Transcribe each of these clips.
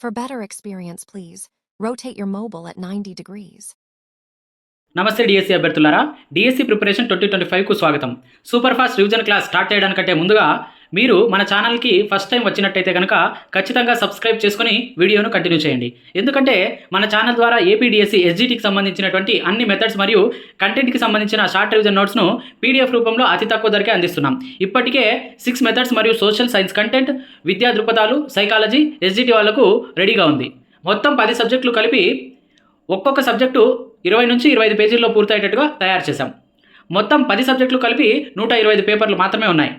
For better experience, please rotate your mobile at 90 degrees. నమస్తే DSC అభ్యర్థులారా, DSC preparation 2025కు స్వాగతం. Super fast revision class start చేయడానికంటే ముందుగా మీరు మన ఛానల్కి ఫస్ట్ టైం వచ్చినట్టయితే కనుక ఖచ్చితంగా సబ్స్క్రైబ్ చేసుకుని వీడియోను కంటిన్యూ చేయండి. ఎందుకంటే మన ఛానల్ ద్వారా ఏపీ డిఎస్సి ఎస్జిటికి సంబంధించినటువంటి అన్ని మెథడ్స్ మరియు కంటెంట్కి సంబంధించిన షార్ట్ రివిజన్ నోట్స్ను పీడిఎఫ్ రూపంలో అతి తక్కువ ధరకే అందిస్తున్నాం. ఇప్పటికే 6 మెథడ్స్ మరియు సోషల్ సైన్స్ కంటెంట్, విద్యా దృక్పథాలు, సైకాలజీ, ఎస్జిటి వాళ్లకు రెడీగా ఉంది. మొత్తం 10 సబ్జెక్టులు కలిపి ఒక్కొక్క సబ్జెక్టు 20 నుంచి 25 పేజీల్లో పూర్తయ్యేటట్టుగా తయారు చేశాం. మొత్తం 10 సబ్జెక్టులు కలిపి 125 పేపర్లు మాత్రమే ఉన్నాయి.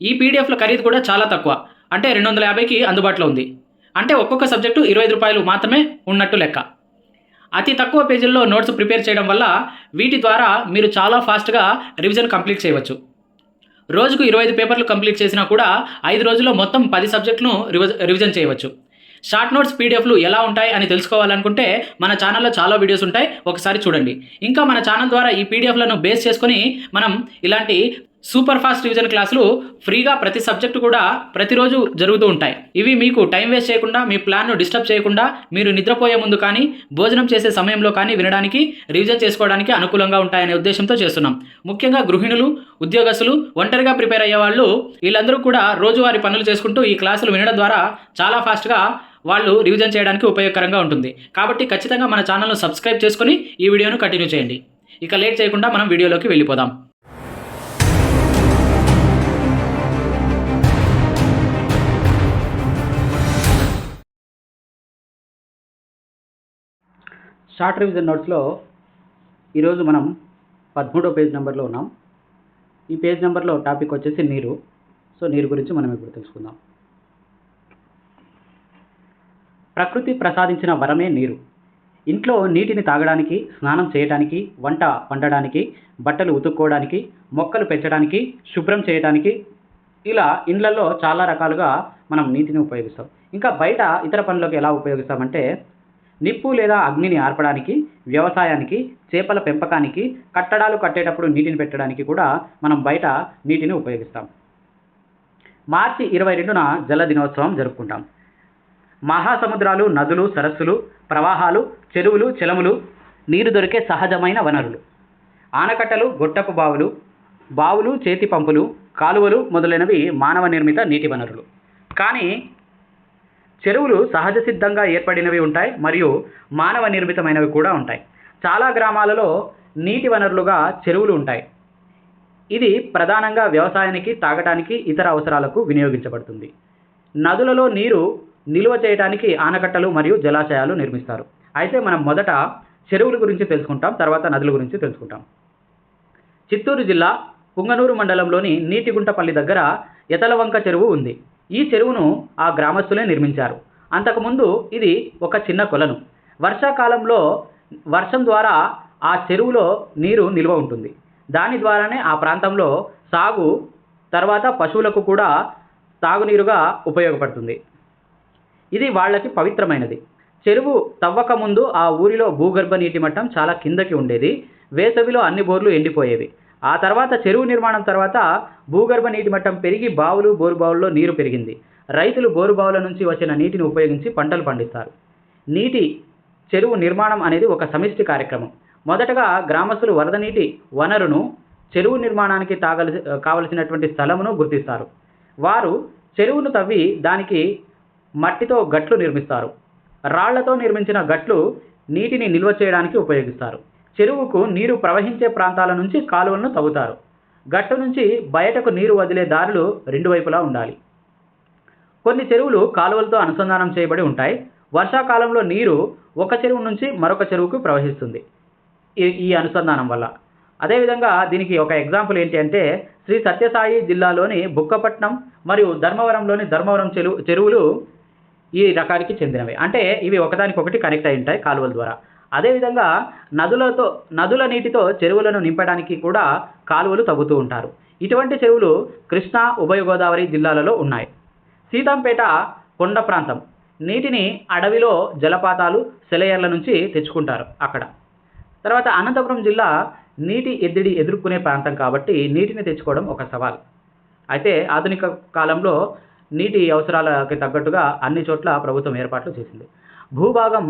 ఈ పీడిఎఫ్ల ఖరీదు కూడా చాలా తక్కువ, అంటే 250కి అందుబాటులో ఉంది. అంటే ఒక్కొక్క సబ్జెక్టు 25 రూపాయలు మాత్రమే ఉన్నట్టు లెక్క. అతి తక్కువ పేజీల్లో నోట్స్ ప్రిపేర్ చేయడం వల్ల వీటి ద్వారా మీరు చాలా ఫాస్ట్గా రివిజన్ కంప్లీట్ చేయవచ్చు. రోజుకు 25 పేపర్లు కంప్లీట్ చేసినా కూడా 5 రోజుల్లో మొత్తం 10 సబ్జెక్టులను రివిజన్ చేయవచ్చు. షార్ట్ నోట్స్ పీడిఎఫ్లు ఎలా ఉంటాయి అని తెలుసుకోవాలనుకుంటే మన ఛానల్లో చాలా వీడియోస్ ఉంటాయి, ఒకసారి చూడండి. ఇంకా మన ఛానల్ ద్వారా ఈ పీడిఎఫ్లను బేస్ చేసుకొని మనం ఇలాంటి సూపర్ ఫాస్ట్ రివిజన్ క్లాసులు ఫ్రీగా ప్రతి సబ్జెక్టు కూడా ప్రతిరోజు జరుగుతూ ఉంటాయి. ఇవి మీకు టైం వేస్ట్ చేయకుండా, మీ ప్లాన్ను డిస్టర్బ్ చేయకుండా, మీరు నిద్రపోయే ముందు కానీ భోజనం చేసే సమయంలో కానీ వినడానికి, రివిజన్ చేసుకోవడానికి అనుకూలంగా ఉంటాయనే ఉద్దేశంతో చేస్తున్నాం. ముఖ్యంగా గృహిణులు, ఉద్యోగస్తులు, ఒంటరిగా ప్రిపేర్ అయ్యే వాళ్ళు, వీళ్ళందరూ కూడా రోజువారీ పనులు చేసుకుంటూ ఈ క్లాసులు వినడం ద్వారా చాలా ఫాస్ట్గా వాళ్ళు రివిజన్ చేయడానికి ఉపయోగకరంగా ఉంటుంది. కాబట్టి ఖచ్చితంగా మన ఛానల్ను సబ్స్క్రైబ్ చేసుకొని ఈ వీడియోను కంటిన్యూ చేయండి. ఇక లేట్ చేయకుండా మనం వీడియోలోకి వెళ్ళిపోదాం. షార్ట్ రివిజన్ నోట్స్లో ఈరోజు మనం 13వ పేజ్ నెంబర్లో ఉన్నాం. ఈ పేజ్ నెంబర్లో టాపిక్ వచ్చేసి నీరు. సో నీరు గురించి మనం ఇప్పుడు తెలుసుకుందాం. ప్రకృతి ప్రసాదించిన వరమే నీరు. ఇంట్లో నీటిని తాగడానికి, స్నానం చేయడానికి, వంట వండడానికి, బట్టలు ఉతుక్కోవడానికి, మొక్కలు పెంచడానికి, శుభ్రం చేయడానికి, ఇలా ఇండ్లలో చాలా రకాలుగా మనం నీటిని ఉపయోగిస్తాం. ఇంకా బయట ఇతర పనులకు ఎలా ఉపయోగిస్తామంటే నిప్పు లేదా అగ్నిని ఆర్పడానికి, వ్యవసాయానికి, చేపల పెంపకానికి, కట్టడాలు కట్టేటప్పుడు నీటిని పెట్టడానికి కూడా మనం బయట నీటిని ఉపయోగిస్తాం. మార్చి 22న జల దినోత్సవం జరుపుకుంటాం. మహాసముద్రాలు, నదులు, సరస్సులు, ప్రవాహాలు, చెరువులు, చెలములు నీరు దొరికే సహజమైన వనరులు. ఆనకట్టలు, గొట్టపు బావులు, బావులు, చేతి పంపులు, కాలువలు మొదలైనవి మానవ నిర్మిత నీటి వనరులు. కానీ చెరువులు సహజ సిద్ధంగా ఏర్పడినవి ఉంటాయి, మరియు మానవ నిర్మితమైనవి కూడా ఉంటాయి. చాలా గ్రామాలలో నీటి వనరులుగా చెరువులు ఉంటాయి. ఇది ప్రధానంగా వ్యవసాయానికి, తాగటానికి, ఇతర అవసరాలకు వినియోగించబడుతుంది. నదులలో నీరు నిల్వ చేయడానికి ఆనకట్టలు మరియు జలాశయాలు నిర్మిస్తారు. అయితే మనం మొదట చెరువుల గురించి తెలుసుకుంటాం, తర్వాత నదుల గురించి తెలుసుకుంటాం. చిత్తూరు జిల్లా పుంగనూరు మండలంలోని నీటిగుంటపల్లి దగ్గర ఎతలవంక చెరువు ఉంది. ఈ చెరువును ఆ గ్రామస్తులే నిర్మించారు. అంతకుముందు ఇది ఒక చిన్న కొలను. వర్షాకాలంలో వర్షం ద్వారా ఆ చెరువులో నీరు నిల్వ ఉంటుంది. దాని ద్వారానే ఆ ప్రాంతంలో సాగు, తర్వాత పశువులకు కూడా తాగునీరుగా ఉపయోగపడుతుంది. ఇది వాళ్ళకి పవిత్రమైనది. చెరువు తవ్వక ముందు ఆ ఊరిలో భూగర్భ నీటి మట్టం చాలా కిందకి ఉండేది. వేసవిలో అన్ని బోర్లు ఎండిపోయేవి. ఆ తర్వాత చెరువు నిర్మాణం తర్వాత భూగర్భ నీటి మట్టం పెరిగి బావులు, బోరుబావుల్లో నీరు పెరిగింది. రైతులు బోరుబావుల నుంచి వచ్చిన నీటిని ఉపయోగించి పంటలు పండిస్తారు. నీటి చెరువు నిర్మాణం అనేది ఒక సమిష్టి కార్యక్రమం. మొదటగా గ్రామస్తులు వరద నీటి వనరును, చెరువు నిర్మాణానికి కావలసినటువంటి స్థలమును గుర్తిస్తారు. వారు చెరువును తవ్వి దానికి మట్టితో గట్లు నిర్మిస్తారు. రాళ్లతో నిర్మించిన గట్లు నీటిని నిల్వ చేయడానికి ఉపయోగిస్తారు. చెరువుకు నీరు ప్రవహించే ప్రాంతాల నుంచి కాలువలను తవ్వుతారు. గట్టు నుంచి బయటకు నీరు వదిలే దారులు రెండు వైపులా ఉండాలి. కొన్ని చెరువులు కాలువలతో అనుసంధానం చేయబడి ఉంటాయి. వర్షాకాలంలో నీరు ఒక చెరువు నుంచి మరొక చెరువుకు ప్రవహిస్తుంది ఈ అనుసంధానం వల్ల. అదేవిధంగా దీనికి ఒక ఎగ్జాంపుల్ ఏంటి అంటే శ్రీ సత్యసాయి జిల్లాలోని బుక్కపట్నం మరియు ధర్మవరంలోని ధర్మవరం చెరువులు ఈ రకానికి చెందినవి. అంటే ఇవి ఒకదానికొకటి కనెక్ట్ అయి ఉంటాయి కాలువల ద్వారా. అదేవిధంగా నదుల నీటితో చెరువులను నింపడానికి కూడా కాలువలు తవ్వుతూ ఉంటారు. ఇటువంటి చెరువులు కృష్ణా, ఉభయ గోదావరి జిల్లాలలో ఉన్నాయి. సీతంపేట కొండ ప్రాంతం. నీటిని అడవిలో జలపాతాలు, సెలయర్ల నుంచి తెచ్చుకుంటారు అక్కడ. తర్వాత అనంతపురం జిల్లా నీటి ఎద్దడి ఎదుర్కొనే ప్రాంతం కాబట్టి నీటిని తెచ్చుకోవడం ఒక సవాల్. అయితే ఆధునిక కాలంలో నీటి అవసరాలకి తగ్గట్టుగా అన్ని చోట్ల ప్రభుత్వం ఏర్పాట్లు చేసింది. భూభాగం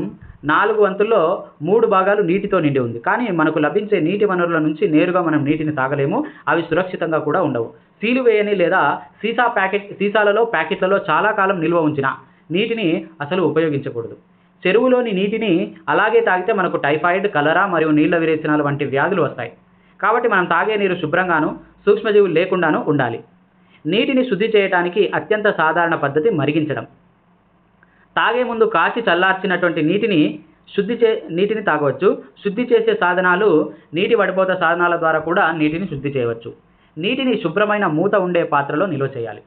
4 వంతుల్లో 3 భాగాలు నీటితో నిండి ఉంది. కానీ మనకు లభించే నీటి వనరుల నుంచి నేరుగా మనం నీటిని తాగలేము. అవి సురక్షితంగా కూడా ఉండవు. సీలు వేయని లేదా సీసాలలో ప్యాకెట్లలో చాలా కాలం నిల్వ ఉంచిన నీటిని అసలు ఉపయోగించకూడదు. చెరువులోని నీటిని అలాగే తాగితే మనకు టైఫాయిడ్, కలరా మరియు నీళ్ల విరేచనాలు వంటి వ్యాధులు వస్తాయి. కాబట్టి మనం తాగే నీరు శుభ్రంగాను, సూక్ష్మజీవులు లేకుండాను ఉండాలి. నీటిని శుద్ధి చేయడానికి అత్యంత సాధారణ పద్ధతి మరిగించడం. తాగే ముందు కాచి చల్లార్చినటువంటి నీటిని తాగవచ్చు. శుద్ధి చేసే సాధనాలు నీటి వడపోత సాధనాల ద్వారా కూడా నీటిని శుద్ధి చేయవచ్చు. నీటిని శుభ్రమైన మూత ఉండే పాత్రలో నిల్వ చేయాలి.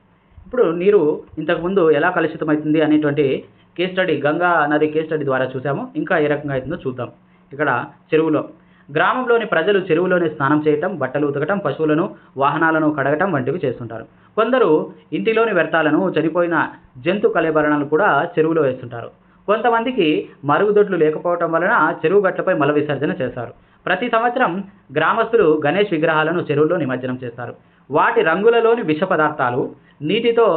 ఇప్పుడు నీరు ఇంతకుముందు ఎలా కలుషితమవుతుంది అనేటువంటి కేస్ స్టడీ, గంగా నది కేస్ స్టడీ ద్వారా చూసాము. ఇంకా ఏ రకంగా అవుతుందో చూద్దాం. ఇక్కడ చెరువులో గ్రామంలోని ప్రజలు చెరువులోనే స్నానం చేయటం, బట్టలు ఉతకటం, పశువులను, వాహనాలను కడగటం వంటివి చేస్తుంటారు. కొందరు ఇంటిలోని వ్యర్థాలను, చనిపోయిన జంతు కళేబరాలను కూడా చెరువులో వేస్తుంటారు. కొంతమందికి మరుగుదొడ్లు లేకపోవటం వలన చెరువు గట్లపై మల విసర్జన చేస్తారు. ప్రతి సంవత్సరం గ్రామస్తులు గణేష్ విగ్రహాలను చెరువులో నిమజ్జనం చేస్తారు. వాటి రంగులలోని విష పదార్థాలు నీటితో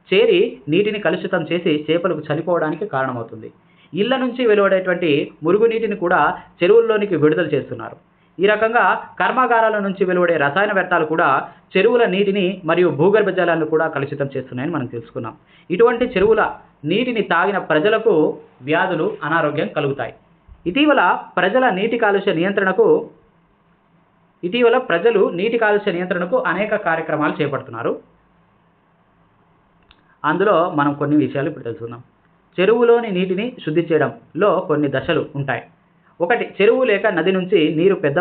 చేరి నీటిని కలుషితం చేసి చేపలకు చనిపోవడానికి కారణమవుతుంది. ఇళ్ల నుంచి వెలువడేటువంటి మురుగునీటిని కూడా చెరువుల్లోనికి విడుదల చేస్తున్నారు. ఈ రకంగా కర్మాగారాల నుంచి వెలువడే రసాయన వ్యర్థాలు కూడా చెరువుల నీటిని మరియు భూగర్భ జలాలను కూడా కలుషితం చేస్తున్నాయని మనం తెలుసుకున్నాం. ఇటువంటి చెరువుల నీటిని తాగిన ప్రజలకు వ్యాధులు, అనారోగ్యం కలుగుతాయి. ఇటీవల ప్రజలు నీటి కాలుష్య నియంత్రణకు అనేక కార్యక్రమాలు చేపడుతున్నారు. అందులో మనం కొన్ని విషయాలు ఇప్పుడు తెలుసుకుందాం. చెరువులోని నీటిని శుద్ధి చేయడంలో కొన్ని దశలు ఉంటాయి. 1. చెరువు లేక నది నుంచి నీరు పెద్ద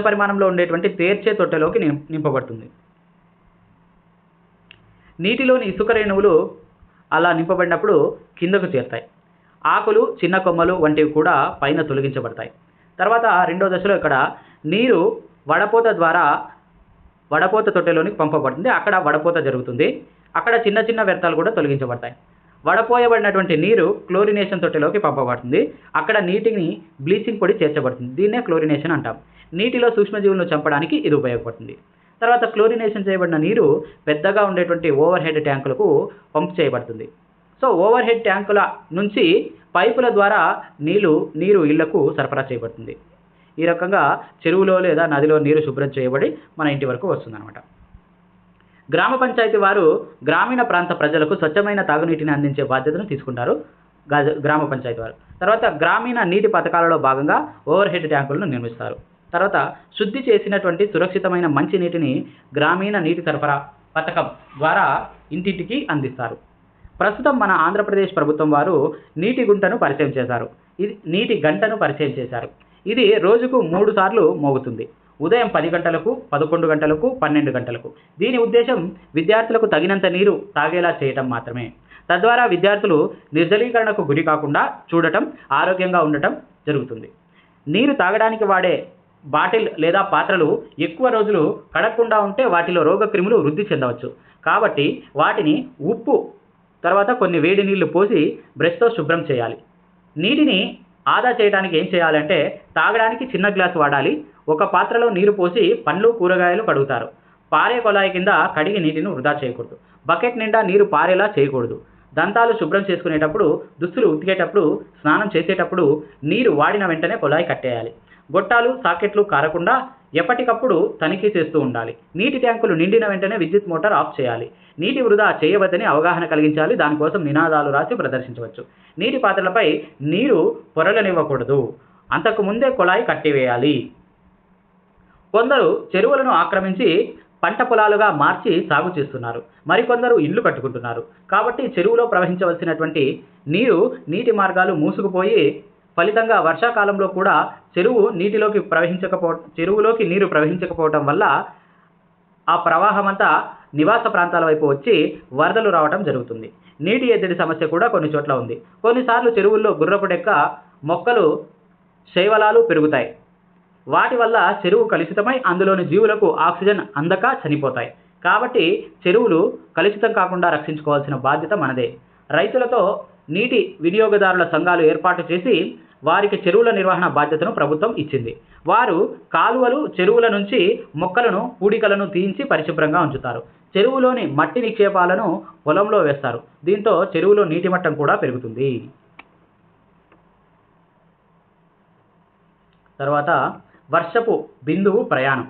పరిమాణంలో ఉండేటువంటి పేర్చే తొట్టెలోకి నింపబడుతుంది. నీటిలోని ఇసుక రేణువులు అలా నింపబడినప్పుడు కిందకు చేరుతాయి. ఆకులు, చిన్న కొమ్మలు వంటివి కూడా పైన తొలగించబడతాయి. తర్వాత 2వ దశలో ఇక్కడ నీరు వడపోత తొట్టెలోనికి పంపబడుతుంది. అక్కడ వడపోత జరుగుతుంది. అక్కడ చిన్న చిన్న వ్యర్థాలు కూడా తొలగించబడతాయి. వడపోయబడినటువంటి నీరు క్లోరినేషన్ తొట్టెలోకి పంపబడుతుంది. అక్కడ నీటిని బ్లీచింగ్ పొడి చేర్చబడుతుంది. దీన్నే క్లోరినేషన్ అంటాం. నీటిలో సూక్ష్మజీవులను చంపడానికి ఇది ఉపయోగపడుతుంది. తర్వాత క్లోరినేషన్ చేయబడిన నీరు పెద్దగా ఉండేటువంటి ఓవర్ హెడ్ ట్యాంకులకు పంప్ చేయబడుతుంది. సో ఓవర్ హెడ్ ట్యాంకుల నుంచి పైపుల ద్వారా నీరు ఇళ్లకు సరఫరా చేయబడుతుంది. ఈ రకంగా చెరువులో లేదా నదిలో నీరు శుభ్రం చేయబడి మన ఇంటి వరకు వస్తుందన్నమాట. గ్రామ పంచాయతీ వారు గ్రామీణ ప్రాంత ప్రజలకు స్వచ్ఛమైన తాగునీటిని అందించే బాధ్యతను తీసుకుంటారు గ్రామ పంచాయతీ వారు. తర్వాత గ్రామీణ నీటి పథకాలలో భాగంగా ఓవర్ హెడ్ ట్యాంకులను నిర్మిస్తారు. తర్వాత శుద్ధి చేసినటువంటి సురక్షితమైన మంచి నీటిని గ్రామీణ నీటి సరఫరా పథకం ద్వారా ఇంటింటికి అందిస్తారు. ప్రస్తుతం మన ఆంధ్రప్రదేశ్ ప్రభుత్వం వారు నీటి గంటను పరిచయం చేశారు. ఇది రోజుకు 3 సార్లు మోగుతుంది. ఉదయం 10 గంటలకు, 11 గంటలకు, 12 గంటలకు. దీని ఉద్దేశం విద్యార్థులకు తగినంత నీరు తాగేలా చేయటం మాత్రమే. తద్వారా విద్యార్థులు నిర్జలీకరణకు గురి కాకుండా చూడటం, ఆరోగ్యంగా ఉండటం జరుగుతుంది. నీరు తాగడానికి వాడే బాటిల్ లేదా పాత్రలు ఎక్కువ రోజులు కడగకుండా ఉంటే వాటిలో రోగక్రిములు వృద్ధి చెందవచ్చు. కాబట్టి వాటిని ఉప్పు, తర్వాత కొన్ని వేడి నీళ్లు పోసి బ్రష్తో శుభ్రం చేయాలి. నీటిని ఆదా చేయడానికి ఏం చేయాలంటే, తాగడానికి చిన్న గ్లాసు వాడాలి. ఒక పాత్రలో నీరు పోసి పండ్లు, కూరగాయలు కడుగుతారు. పారే కొలాయి కింద కడిగి నీటిని వృధా చేయకూడదు. బకెట్ నిండా నీరు పారేలా చేయకూడదు. దంతాలు శుభ్రం చేసుకునేటప్పుడు, దుస్తులు ఉతికేటప్పుడు, స్నానం చేసేటప్పుడు నీరు వాడిన వెంటనే కొలాయి కట్టేయాలి. గొట్టాలు, సాకెట్లు కారకుండా ఎప్పటికప్పుడు తనిఖీ చేస్తూ ఉండాలి. నీటి ట్యాంకులు నిండిన వెంటనే విద్యుత్ మోటార్ ఆఫ్ చేయాలి. నీటి వృధా చేయవద్దని అవగాహన కలిగించాలి. దానికోసం నినాదాలు రాసి ప్రదర్శించవచ్చు. నీటి పాత్రలపై నీరు పొరలనివ్వకూడదు. అంతకు ముందే కొలాయి కట్టివేయాలి. కొందరు చెరువులను ఆక్రమించి పంట పొలాలుగా మార్చి సాగు చేస్తున్నారు. మరికొందరు ఇళ్లు కట్టుకుంటున్నారు. కాబట్టి చెరువులో ప్రవహించవలసినటువంటి నీటి మార్గాలు మూసుకుపోయి ఫలితంగా వర్షాకాలంలో కూడా చెరువులోకి నీరు ప్రవహించకపోవటం వల్ల ఆ ప్రవాహమంతా నివాస ప్రాంతాల వైపు వచ్చి వరదలు రావటం జరుగుతుంది. నీటి ఎద్దడి సమస్య కూడా కొన్ని చోట్ల ఉంది. కొన్నిసార్లు చెరువుల్లో గుర్రపు డెక్క మొక్కలు, శైవలాలు పెరుగుతాయి. వాటి వల్ల చెరువు కలుషితమై అందులోని జీవులకు ఆక్సిజన్ అందక చనిపోతాయి. కాబట్టి చెరువులు కలుషితం కాకుండా రక్షించుకోవాల్సిన బాధ్యత మనదే. రైతులతో నీటి వినియోగదారుల సంఘాలు ఏర్పాటు చేసి వారికి చెరువుల నిర్వహణ బాధ్యతను ప్రభుత్వం ఇచ్చింది. వారు కాలువలు, చెరువుల నుంచి మొక్కలను, పూడికలను తీయించి పరిశుభ్రంగా ఉంచుతారు. చెరువులోని మట్టి నిక్షేపాలను పొలంలో వేస్తారు. దీంతో చెరువులో నీటి మట్టం కూడా పెరుగుతుంది. తర్వాత వర్షపు బిందువు ప్రయాణం.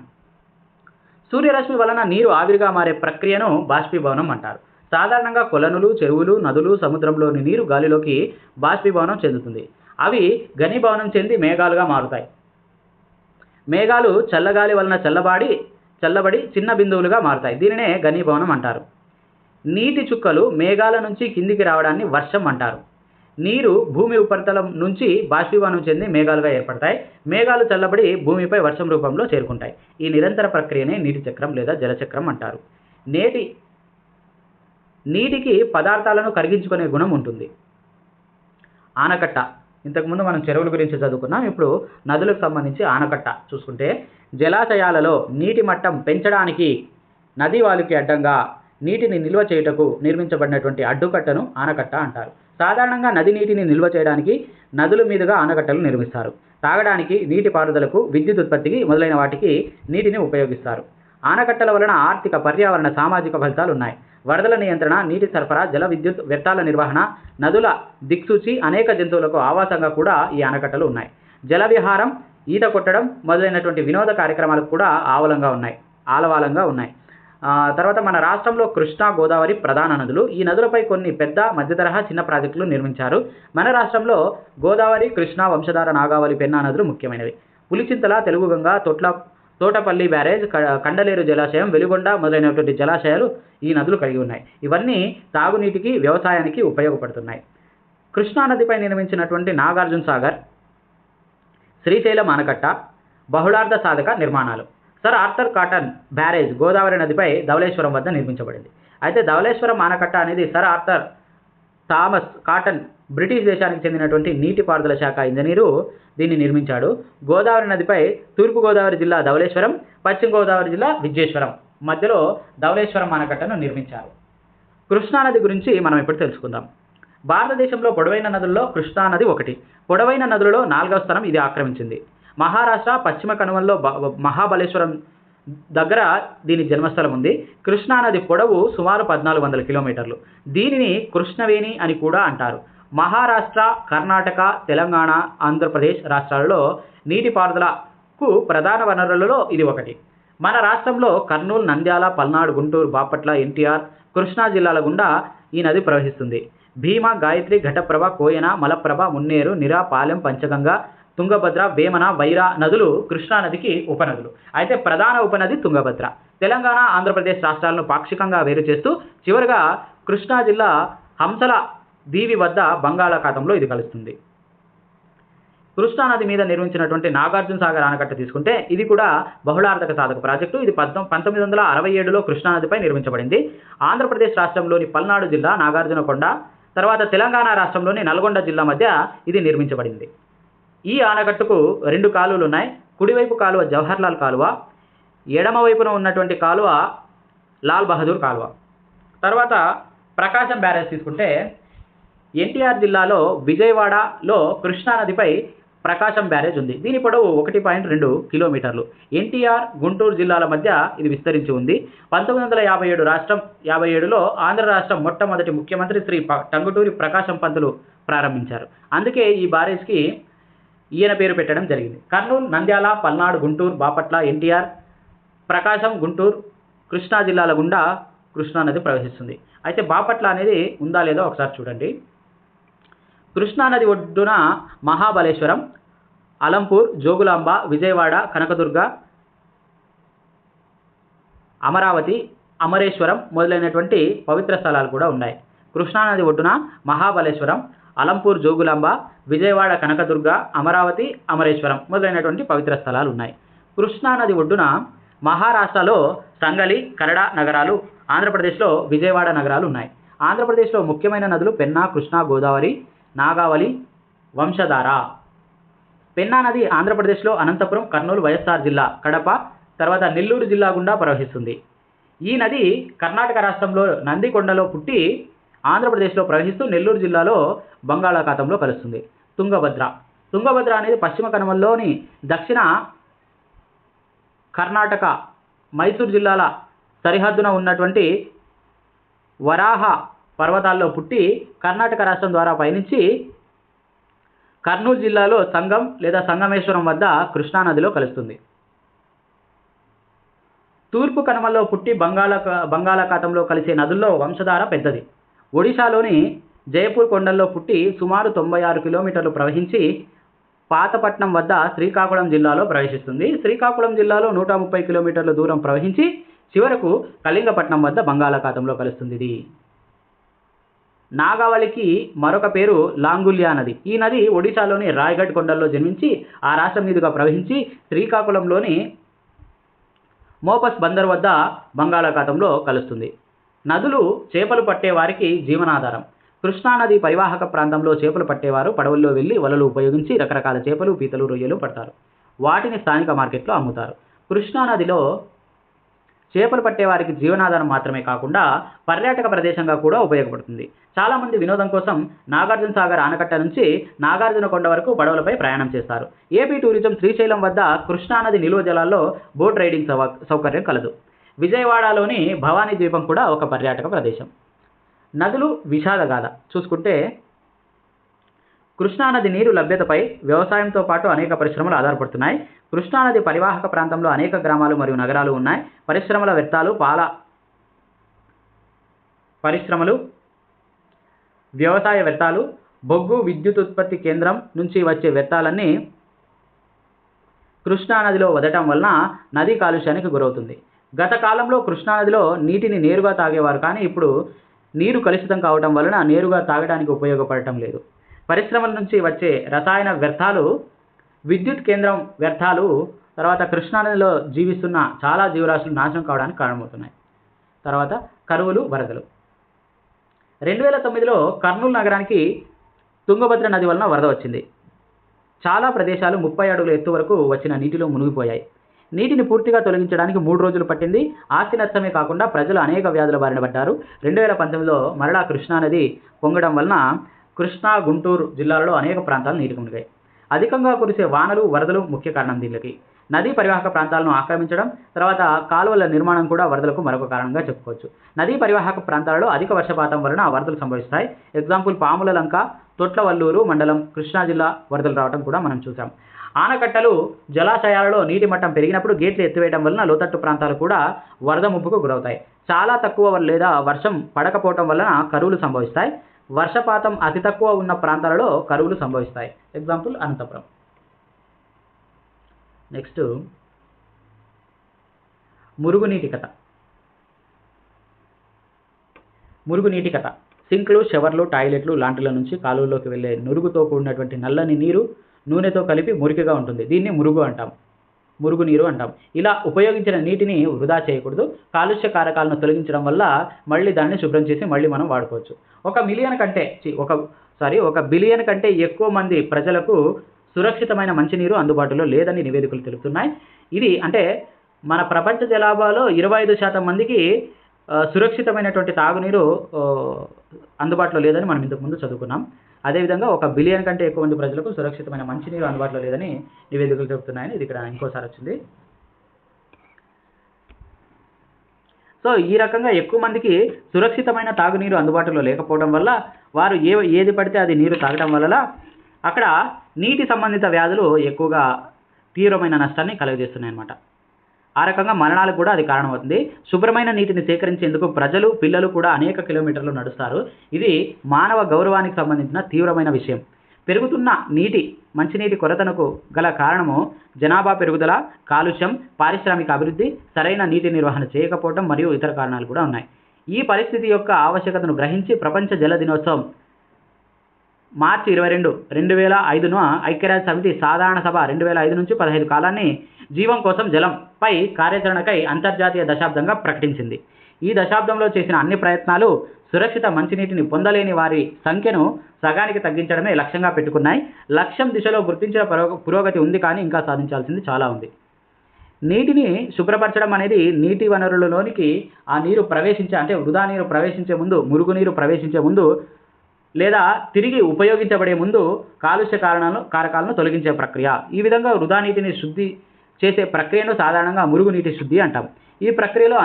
సూర్యరశ్మి వలన నీరు ఆవిరిగా మారే ప్రక్రియను బాష్పీభవనం అంటారు. సాధారణంగా కొలనులు, చెరువులు, నదులు, సముద్రంలోని నీరు గాలిలోకి బాష్పీభవనం చెందుతుంది. అవి ఘనీభవనం చెంది మేఘాలుగా మారుతాయి. మేఘాలు చల్లగాలి వలన చల్లబడి చిన్న బిందువులుగా మారుతాయి. దీనినే ఘనీభవనం అంటారు. నీటి చుక్కలు మేఘాల నుంచి కిందికి రావడాన్ని వర్షం అంటారు. నీరు భూమి ఉపరితలం నుంచి బాష్పీభవనం చెంది మేఘాలుగా ఏర్పడతాయి. మేఘాలు చల్లబడి భూమిపై వర్షం రూపంలో చేరుకుంటాయి. ఈ నిరంతర ప్రక్రియనే నీటి చక్రం లేదా జలచక్రం అంటారు. నీటికి పదార్థాలను కరిగించుకునే గుణం ఉంటుంది. ఆనకట్ట. ఇంతకుముందు మనం చెరువుల గురించి చదువుకున్నాం. ఇప్పుడు నదులకు సంబంధించి ఆనకట్ట చూసుకుంటే, జలాశయాలలో నీటి మట్టం పెంచడానికి నదీ వాలుకి అడ్డంగా నీటిని నిల్వ చేయుటకు నిర్మించబడినటువంటి అడ్డుకట్టను ఆనకట్ట అంటారు. సాధారణంగా నది నీటిని నిల్వ చేయడానికి నదుల మీదుగా ఆనకట్టలు నిర్మిస్తారు. తాగడానికి, నీటి పారుదలకు, విద్యుత్ ఉత్పత్తికి మొదలైన వాటికి నీటిని ఉపయోగిస్తారు. ఆనకట్టల వలన ఆర్థిక, పర్యావరణ, సామాజిక ఫలితాలు ఉన్నాయి. వరదల నియంత్రణ, నీటి సరఫరా, జల విద్యుత్, వ్యర్థాల నిర్వహణ, నదుల దిక్సూచి, అనేక జంతువులకు ఆవాసంగా కూడా ఈ ఆనకట్టలు ఉన్నాయి. జల విహారం, ఈత కొట్టడం మొదలైనటువంటి వినోద కార్యక్రమాలకు కూడా ఆలవాలంగా ఉన్నాయి. తర్వాత మన రాష్ట్రంలో కృష్ణా, గోదావరి ప్రధాన నదులు. ఈ నదులపై కొన్ని పెద్ద, మధ్య తరహా, చిన్న ప్రాజెక్టులు నిర్మించారు. మన రాష్ట్రంలో గోదావరి, కృష్ణా, వంశధార, నాగావళి, పెన్నా నదులు ముఖ్యమైనవి. పులిచింతల, తెలుగుగంగ, తోటపల్లి బ్యారేజ్, కండలేరు జలాశయం, వెలిగొండ మొదలైనటువంటి జలాశయాలు ఈ నదులు కలిగి ఉన్నాయి. ఇవన్నీ తాగునీటికి, వ్యవసాయానికి ఉపయోగపడుతున్నాయి. కృష్ణా నదిపై నిర్మించినటువంటి నాగార్జున సాగర్, శ్రీశైలం ఆనకట్ట బహుళార్థ సాధక నిర్మాణాలు. Sir Arthur cotton barrage Godavari నదిపై ధవళేశ్వరం వద్ద నిర్మించబడింది. అయితే ధవళేశ్వరం ఆనకట్ట అనేది sir Arthur Thomas cotton British దేశానికి చెందినటువంటి నీటిపారుదల శాఖ ఇంజనీరు దీన్ని నిర్మించాడు. గోదావరి నదిపై తూర్పుగోదావరి జిల్లా ధవళేశ్వరం, పశ్చిమ గోదావరి జిల్లా విజయేశ్వరం మధ్యలో ధవళేశ్వరం ఆనకట్టను నిర్మించారు. కృష్ణానది గురించి మనం ఇప్పుడు తెలుసుకుందాం. భారతదేశంలో పొడవైన నదుల్లో కృష్ణానది ఒకటి. పొడవైన నదులలో 4వ స్థానం ఇది ఆక్రమించింది. మహారాష్ట్ర పశ్చిమ కనుమల్లో మహాబలేశ్వరం దగ్గర దీని జన్మస్థలం ఉంది. కృష్ణానది పొడవు సుమారు 1400 కిలోమీటర్లు. దీనిని కృష్ణవేణి అని కూడా అంటారు. మహారాష్ట్ర, కర్ణాటక, తెలంగాణ, ఆంధ్రప్రదేశ్ రాష్ట్రాలలో నీటిపారుదలకు ప్రధాన వనరులలో ఇది ఒకటి. మన రాష్ట్రంలో కర్నూలు, నంద్యాల, పల్నాడు, గుంటూరు, బాపట్ల, ఎన్టీఆర్, కృష్ణా జిల్లాల గుండా ఈ నది ప్రవహిస్తుంది. భీమా, గాయత్రి, ఘటప్రభ, కోయన, మలప్రభ, మున్నేరు, నిరా, పాలెం, పంచగంగ, తుంగభద్ర, వేమన, వైరా నదులు కృష్ణానదికి ఉపనదులు. అయితే ప్రధాన ఉపనది తుంగభద్ర. తెలంగాణ, ఆంధ్రప్రదేశ్ రాష్ట్రాలను పాక్షికంగా వేరు చేస్తూ చివరిగా కృష్ణా జిల్లా హంసల దీవి వద్ద బంగాళాఖాతంలో ఇది కలుస్తుంది. కృష్ణానది మీద నిర్మించినటువంటి నాగార్జున సాగర్ ఆనకట్ట తీసుకుంటే ఇది కూడా బహుళార్థక సాధక ప్రాజెక్టు. ఇది 1967లో కృష్ణానదిపై నిర్మించబడింది. ఆంధ్రప్రదేశ్ రాష్ట్రంలోని పల్నాడు జిల్లా నాగార్జునకొండ, తర్వాత తెలంగాణ రాష్ట్రంలోని నల్గొండ జిల్లా మధ్య ఇది నిర్మించబడింది. ఈ ఆనకట్టుకు 2 కాలువలు ఉన్నాయి. కుడివైపు కాలువ జవహర్లాల్ కాలువ, ఎడమ వైపున ఉన్నటువంటి కాలువ లాల్ బహదూర్ కాలువ. తర్వాత ప్రకాశం బ్యారేజ్ తీసుకుంటే ఎన్టీఆర్ జిల్లాలో విజయవాడలో కృష్ణానదిపై ప్రకాశం బ్యారేజ్ ఉంది. దీని పొడవు 1.2 కిలోమీటర్లు. ఎన్టీఆర్, గుంటూరు జిల్లాల మధ్య ఇది విస్తరించి ఉంది. 1957లో ఆంధ్ర రాష్ట్రం మొట్టమొదటి ముఖ్యమంత్రి శ్రీ టంగుటూరి ప్రకాశం పంతులు ప్రారంభించారు. అందుకే ఈ బ్యారేజ్కి ఈయన పేరు పెట్టడం జరిగింది. కర్నూలు, నంద్యాల, పల్నాడు, గుంటూరు, బాపట్ల, ఎన్టీఆర్, ప్రకాశం, గుంటూరు, కృష్ణా జిల్లాల గుండా కృష్ణానది ప్రవహిస్తుంది. అయితే బాపట్ల అనేది ఉందా లేదో ఒకసారి చూడండి. కృష్ణానది ఒడ్డున మహాబలేశ్వరం, అలంపూర్, జోగులాంబ, విజయవాడ, కనకదుర్గ, అమరావతి, అమరేశ్వరం మొదలైనటువంటి పవిత్ర స్థలాలు కూడా ఉన్నాయి. కృష్ణానది ఒడ్డున మహాబలేశ్వరం, అలంపూర్, జోగులాంబ, విజయవాడ, కనకదుర్గ, అమరావతి, అమరేశ్వరం మొదలైనటువంటి పవిత్ర స్థలాలు ఉన్నాయి. కృష్ణానది ఒడ్డున మహారాష్ట్రలో సంగలి, కరడ నగరాలు, ఆంధ్రప్రదేశ్లో విజయవాడ నగరాలు ఉన్నాయి. ఆంధ్రప్రదేశ్లో ముఖ్యమైన నదులు పెన్నా, కృష్ణా, గోదావరి, నాగావళి, వంశధార. పెన్నా నది ఆంధ్రప్రదేశ్లో అనంతపురం, కర్నూలు, వైఎస్ఆర్ జిల్లా, కడప, తర్వాత నెల్లూరు జిల్లా గుండా ప్రవహిస్తుంది. ఈ నది కర్ణాటక రాష్ట్రంలో నందికొండలో పుట్టి ఆంధ్రప్రదేశ్లో ప్రవహిస్తూ నెల్లూరు జిల్లాలో బంగాళాఖాతంలో కలుస్తుంది. తుంగభద్ర. తుంగభద్ర అనేది పశ్చిమ కనుమల్లోని దక్షిణ కర్ణాటక మైసూరు జిల్లాల సరిహద్దున ఉన్నటువంటి వరాహ పర్వతాల్లో పుట్టి కర్ణాటక రాష్ట్రం ద్వారా పయనించి కర్నూలు జిల్లాలో సంగం లేదా సంగమేశ్వరం వద్ద కృష్ణానదిలో కలుస్తుంది. తూర్పు కనుమల్లో పుట్టి బంగాళాఖాతంలో కలిసే నదుల్లో వంశధార పెద్దది. ఒడిశాలోని జయపూర్ కొండల్లో పుట్టి సుమారు 96 కిలోమీటర్లు ప్రవహించి పాతపట్నం వద్ద శ్రీకాకుళం జిల్లాలో ప్రవేశిస్తుంది. శ్రీకాకుళం జిల్లాలో 130 కిలోమీటర్ల దూరం ప్రవహించి చివరకు కళింగపట్నం వద్ద బంగాళాఖాతంలో కలుస్తుంది. ఇది నాగావళికి మరొక పేరు లాంగుల్యా నది. ఈ నది ఒడిశాలోని రాయగఢ్ కొండల్లో జన్మించి ఆ రాష్ట్రం మీదుగా ప్రవహించి శ్రీకాకుళంలోని మోపస్ బందర్ వద్ద బంగాళాఖాతంలో కలుస్తుంది. నదులు చేపలు పట్టే వారికి జీవనాధారం. కృష్ణానది పరివాహక ప్రాంతంలో చేపలు పట్టేవారు పడవల్లో వెళ్లి వలలు ఉపయోగించి రకరకాల చేపలు, పీతలు, రొయ్యలు పడతారు. వాటిని స్థానిక మార్కెట్లో అమ్ముతారు. కృష్ణానదిలో చేపలు పట్టేవారికి జీవనాధారం మాత్రమే కాకుండా పర్యాటక ప్రదేశంగా కూడా ఉపయోగపడుతుంది. చాలామంది వినోదం కోసం నాగార్జున సాగర్ ఆనకట్ట నుంచి నాగార్జున కొండ వరకు పడవలపై ప్రయాణం చేస్తారు. ఏపీ టూరిజం శ్రీశైలం వద్ద కృష్ణానది నిలువ జలాల్లో బోట్ రైడింగ్ సౌకర్యం కలదు. విజయవాడలోని భవానీ ద్వీపం కూడా ఒక పర్యాటక ప్రదేశం. నదులు విషాదగాథ చూసుకుంటే కృష్ణానది నీరు లభ్యతపై వ్యవసాయంతో పాటు అనేక పరిశ్రమలు ఆధారపడుతున్నాయి. కృష్ణానది పరివాహక ప్రాంతంలో అనేక గ్రామాలు మరియు నగరాలు ఉన్నాయి. పరిశ్రమల వ్యర్థాలు, పాల పరిశ్రమలు, వ్యవసాయ వ్యర్థాలు, బొగ్గు విద్యుత్ ఉత్పత్తి కేంద్రం నుంచి వచ్చే వ్యర్థాలన్నీ కృష్ణానదిలో వదలటం వలన నది కాలుష్యానికి గురవుతుంది. గత కాలంలో కృష్ణానదిలో నీటిని నేరుగా తాగేవారు, కానీ ఇప్పుడు నీరు కలుషితం కావడం వలన నేరుగా తాగడానికి ఉపయోగపడటం లేదు. పరిశ్రమల నుంచి వచ్చే రసాయన వ్యర్థాలు, విద్యుత్ కేంద్రం వ్యర్థాలు, తర్వాత కృష్ణానదిలో జీవిస్తున్న చాలా జీవరాశులు నాశనం కావడానికి కారణమవుతున్నాయి. తర్వాత కరువులు, వరదలు. 2009లో కర్నూలు నగరానికి తుంగభద్ర నది వలన వరద వచ్చింది. చాలా ప్రదేశాలు 30 అడుగుల ఎత్తు వరకు వచ్చిన నీటిలో మునిగిపోయాయి. నీటిని పూర్తిగా తొలగించడానికి 3 రోజులు పట్టింది. ఆస్తి నష్టమే కాకుండా ప్రజలు అనేక వ్యాధుల బారిన పడ్డారు. 2019లో మరలా కృష్ణానది పొంగడం వలన కృష్ణా, గుంటూరు జిల్లాలలో అనేక ప్రాంతాలు నీటికి మునిగాయి. అధికంగా కురిసే వానలు, వరదలు ముఖ్య కారణం దీనికి. నదీ పరివాహక ప్రాంతాలను ఆక్రమించడం, తర్వాత కాలువల నిర్మాణం కూడా వరదలకు మరొక కారణంగా చెప్పుకోవచ్చు. నదీ పరివాహక ప్రాంతాలలో అధిక వర్షపాతం వలన వరదలు సంభవిస్తాయి. ఎగ్జాంపుల్ పాముల లంక, తొట్లవల్లూరు మండలం, కృష్ణా జిల్లా వరదలు రావడం కూడా మనం చూసాం. ఆనకట్టలు, జలాశయాలలో నీటి మట్టం పెరిగినప్పుడు గేట్లు ఎత్తివేయడం వలన లోతట్టు ప్రాంతాలు కూడా వరద ముప్పుకు గురవుతాయి. చాలా తక్కువ లేదా వర్షం పడకపోవడం వలన కరువులు సంభవిస్తాయి. వర్షపాతం అతి తక్కువ ఉన్న ప్రాంతాలలో కరువులు సంభవిస్తాయి. ఎగ్జాంపుల్ అనంతపురం. నెక్స్ట్ మురుగునీటి కథ. మురుగునీటి కథ. సింక్లు, షవర్లు, టాయిలెట్లు, లాంటిల నుంచి కాలువల్లోకి వెళ్ళే నురుగుతో కూడినటువంటి నల్లని నీరు నూనెతో కలిపి మురికిగా ఉంటుంది. దీన్ని మురుగునీరు అంటాం. ఇలా ఉపయోగించిన నీటిని వృధా చేయకూడదు. కాలుష్య కారకాలను తొలగించడం వల్ల మళ్ళీ దాన్ని శుభ్రం చేసి మళ్ళీ మనం వాడుకోవచ్చు. 1 బిలియన్ కంటే ఎక్కువ మంది ప్రజలకు సురక్షితమైన మంచినీరు అందుబాటులో లేదని నివేదికలు తెలుపుతున్నాయి. ఇది అంటే మన ప్రపంచ జనాభాలో 25% మందికి సురక్షితమైనటువంటి తాగునీరు అందుబాటులో లేదని మనం ఇంతకుముందు చదువుకున్నాం. అదేవిధంగా 1 బిలియన్ కంటే ఎక్కువ మంది ప్రజలకు సురక్షితమైన మంచినీరు అందుబాటులో లేదని నివేదికలు చెబుతున్నాయని ఇది ఇక్కడ ఇంకోసారి వచ్చింది. సో ఈ రకంగా ఎక్కువ మందికి సురక్షితమైన తాగునీరు అందుబాటులో లేకపోవడం వల్ల వారు ఏది పడితే అది నీరు తాగడం వల్ల అక్కడ నీటి సంబంధిత వ్యాధులు ఎక్కువగా తీవ్రమైన నష్టాన్ని కలుగజేస్తున్నాయి అన్నమాట. ఆ రకంగా మరణాలకు కూడా అది కారణమవుతుంది. శుభ్రమైన నీటిని సేకరించేందుకు ప్రజలు, పిల్లలు కూడా అనేక కిలోమీటర్లు నడుస్తారు. ఇది మానవ గౌరవానికి సంబంధించిన తీవ్రమైన విషయం. పెరుగుతున్న మంచినీటి కొరతకు గల కారణము జనాభా పెరుగుదల, కాలుష్యం, పారిశ్రామిక అభివృద్ధి, సరైన నీటి నిర్వహణ చేయకపోవడం మరియు ఇతర కారణాలు కూడా ఉన్నాయి. ఈ పరిస్థితి యొక్క ఆవశ్యకతను గ్రహించి ప్రపంచ జల దినోత్సవం మార్చి 22, 2005ను ఐక్యరాజ్య సమితి సాధారణ సభ 2005 నుంచి 15 కాలాన్ని జీవం కోసం జలంపై కార్యాచరణకై అంతర్జాతీయ దశాబ్దంగా ప్రకటించింది. ఈ దశాబ్దంలో చేసిన అన్ని ప్రయత్నాలు సురక్షిత మంచినీటిని పొందలేని వారి సంఖ్యను సగానికి తగ్గించడమే లక్ష్యంగా పెట్టుకున్నాయి. లక్ష్యం దిశలో గుర్తించిన పురోగతి ఉంది, కానీ ఇంకా సాధించాల్సింది చాలా ఉంది. నీటిని శుభ్రపరచడం అనేది నీటి వనరులలోనికి ఆ నీరు ప్రవేశించే, అంటే వృధా నీరు ప్రవేశించే ముందు, మురుగునీరు ప్రవేశించే ముందు లేదా తిరిగి ఉపయోగించబడే ముందు కాలుష్య కారకాలను తొలగించే ప్రక్రియ. ఈ విధంగా వృధా నీటిని శుద్ధి చేసే ప్రక్రియను సాధారణంగా మురుగునీటి శుద్ధి అంటాం. ఈ ప్రక్రియలో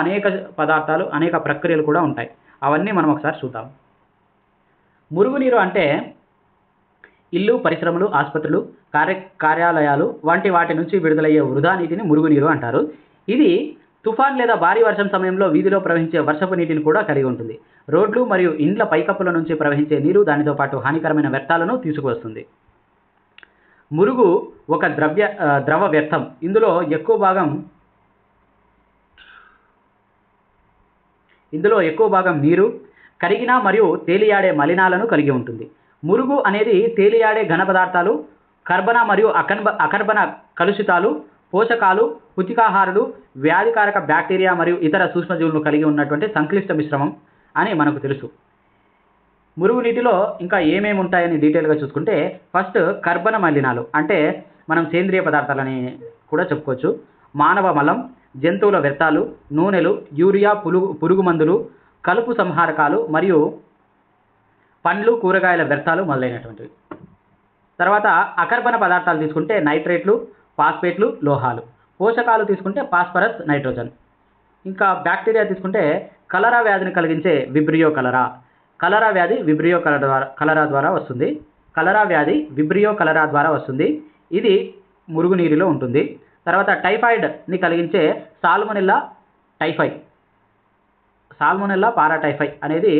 అనేక ప్రక్రియలు కూడా ఉంటాయి. అవన్నీ మనం ఒకసారి చూద్దాం. మురుగునీరు అంటే ఇల్లు, పరిశ్రమలు, ఆసుపత్రులు, కార్యాలయాలు వంటి వాటి నుంచి విడుదలయ్యే వృధా నీటిని మురుగునీరు అంటారు. ఇది తుఫాన్ లేదా భారీ వర్షం సమయంలో వీధిలో ప్రవహించే వర్షపు నీటిని కూడా కలిగి ఉంటుంది. రోడ్లు మరియు ఇండ్ల పైకప్పుల నుంచి ప్రవహించే నీరు దానితో పాటు హానికరమైన వ్యర్థాలను తీసుకువస్తుంది. మురుగు ఒక ద్రవ వ్యర్థం. ఇందులో ఎక్కువ భాగం నీరు, కరిగిన మరియు తేలియాడే మలినాలను కలిగి ఉంటుంది. మురుగు అనేది తేలియాడే ఘన పదార్థాలు, కర్బన మరియు అకర్బన కలుషితాలు, పోషకాలు, పుతికాహారులు, వ్యాధికారక బ్యాక్టీరియా మరియు ఇతర సూక్ష్మజీవులను కలిగి ఉన్నటువంటి సంక్లిష్ట మిశ్రమం అని మనకు తెలుసు. మురుగునీటిలో ఇంకా ఏమేమి ఉంటాయని డీటెయిల్గా చూసుకుంటే, ఫస్ట్ కర్బన మలినాలు అంటే మనం సేంద్రియ పదార్థాలని కూడా చెప్పుకోవచ్చు. మానవ మలం, జంతువుల వ్యర్థాలు, నూనెలు, యూరియా, పురుగు మందులు, కలుపు సంహారకాలు మరియు పండ్లు, కూరగాయల వ్యర్థాలు మొదలైనటువంటివి. తర్వాత అకర్బన పదార్థాలు తీసుకుంటే నైట్రేట్లు, ఫాస్ఫేట్లు, లోహాలు. పోషకాలు తీసుకుంటే ఫాస్ఫరస్, నైట్రోజన్. ఇంకా బ్యాక్టీరియా తీసుకుంటే కలరా వ్యాధిని కలిగించే విబ్రియో కలరా. కలరా వ్యాధి విబ్రియో కలరా ద్వారా వస్తుంది. ఇది మురుగునీరులో ఉంటుంది. తర్వాత టైఫాయిడ్ని కలిగించే సాల్మొనెల్లా పారాటైఫై అనేది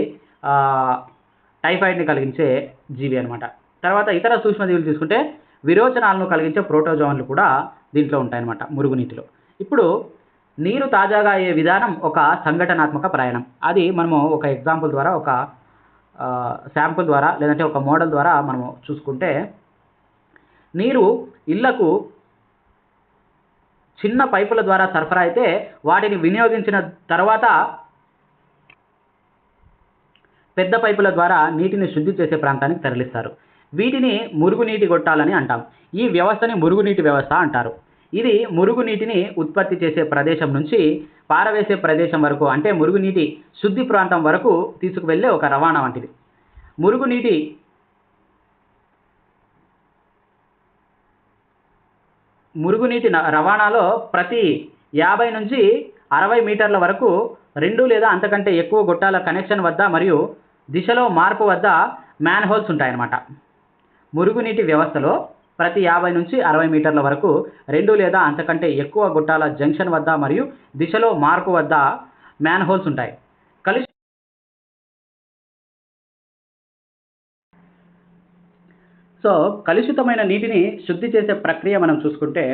టైఫాయిడ్ని కలిగించే జీవి అనమాట. తర్వాత ఇతర సూక్ష్మజీవులు తీసుకుంటే విరోచనాలను కలిగించే ప్రోటోజోన్లు కూడా దీంట్లో ఉంటాయన్నమాట మురుగునీటిలో. ఇప్పుడు నీరు తాజాగా అయ్యే విధానం ఒక సంఘటనాత్మక ప్రయాణం. అది మనము ఒక ఎగ్జాంపుల్ ద్వారా, ఒక శాంపుల్ ద్వారా, లేదంటే ఒక మోడల్ ద్వారా మనము చూసుకుంటే, నీరు ఇళ్లకు చిన్న పైపుల ద్వారా సరఫరా అయితే వాటిని వినియోగించిన తర్వాత పెద్ద పైపుల ద్వారా నీటిని శుద్ధి చేసే ప్రాంతానికి తరలిస్తారు. వీటిని మురుగునీటి గొట్టాలని అంటాం. ఈ వ్యవస్థని మురుగునీటి వ్యవస్థ అంటారు. ఇది మురుగునీటిని ఉత్పత్తి చేసే ప్రదేశం నుంచి పారవేసే ప్రదేశం వరకు, అంటే మురుగునీటి శుద్ధి ప్రాంతం వరకు తీసుకువెళ్ళే ఒక రవాణా వంటిది. మురుగునీటి రవాణాలో ప్రతి 50 నుంచి 60 మీటర్ల వరకు 2 లేదా అంతకంటే ఎక్కువ గొట్టాల కనెక్షన్ వద్ద మరియు దిశలో మార్పు వద్ద మ్యాన్ హోల్స్ ఉంటాయన్నమాట. మురుగునీటి వ్యవస్థలో ప్రతి 50 నుంచి 60 మీటర్ల వరకు 2 లేదా అంతకంటే ఎక్కువ గొట్టాల జంక్షన్ వద్ద మరియు దిశలో మార్పు వద్ద మ్యాన్ హోల్స్ ఉంటాయి. కలుషితమైన నీటిని శుద్ధి చేసే ప్రక్రియ మనం చూసుకుంటే,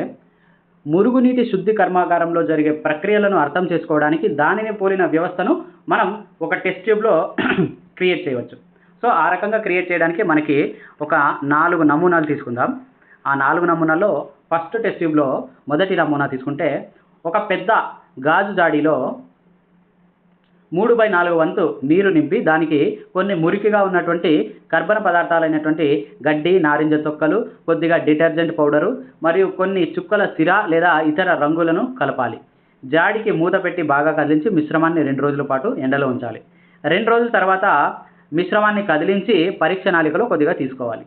మురుగునీటి శుద్ధి కర్మాగారంలో జరిగే ప్రక్రియలను అర్థం చేసుకోవడానికి దానిని పోలిన వ్యవస్థను మనం ఒక టెస్ట్ ట్యూబ్లో క్రియేట్ చేయవచ్చు. ఆ రకంగా క్రియేట్ చేయడానికి మనకి ఒక 4 నమూనాలు తీసుకుందాం. ఆ 4 నమూనాల్లో ఫస్ట్ టెస్ట్ ట్యూబ్లో మొదటి నమూనా తీసుకుంటే, ఒక పెద్ద గాజు జాడీలో 3/4 వంతు నీరు నింపి దానికి కొన్ని మురికిగా ఉన్నటువంటి కర్బన పదార్థాలైనటువంటి గడ్డి, నారింజ తొక్కలు, కొద్దిగా డిటర్జెంట్ పౌడరు మరియు కొన్ని చుక్కల సిరా లేదా ఇతర రంగులను కలపాలి. జాడీకి మూత పెట్టి బాగా కదిలించి మిశ్రమాన్ని 2 రోజుల పాటు ఎండలో ఉంచాలి. 2 రోజుల తర్వాత మిశ్రమాన్ని కదిలించి పరీక్ష నాళికలో కొద్దిగా తీసుకోవాలి.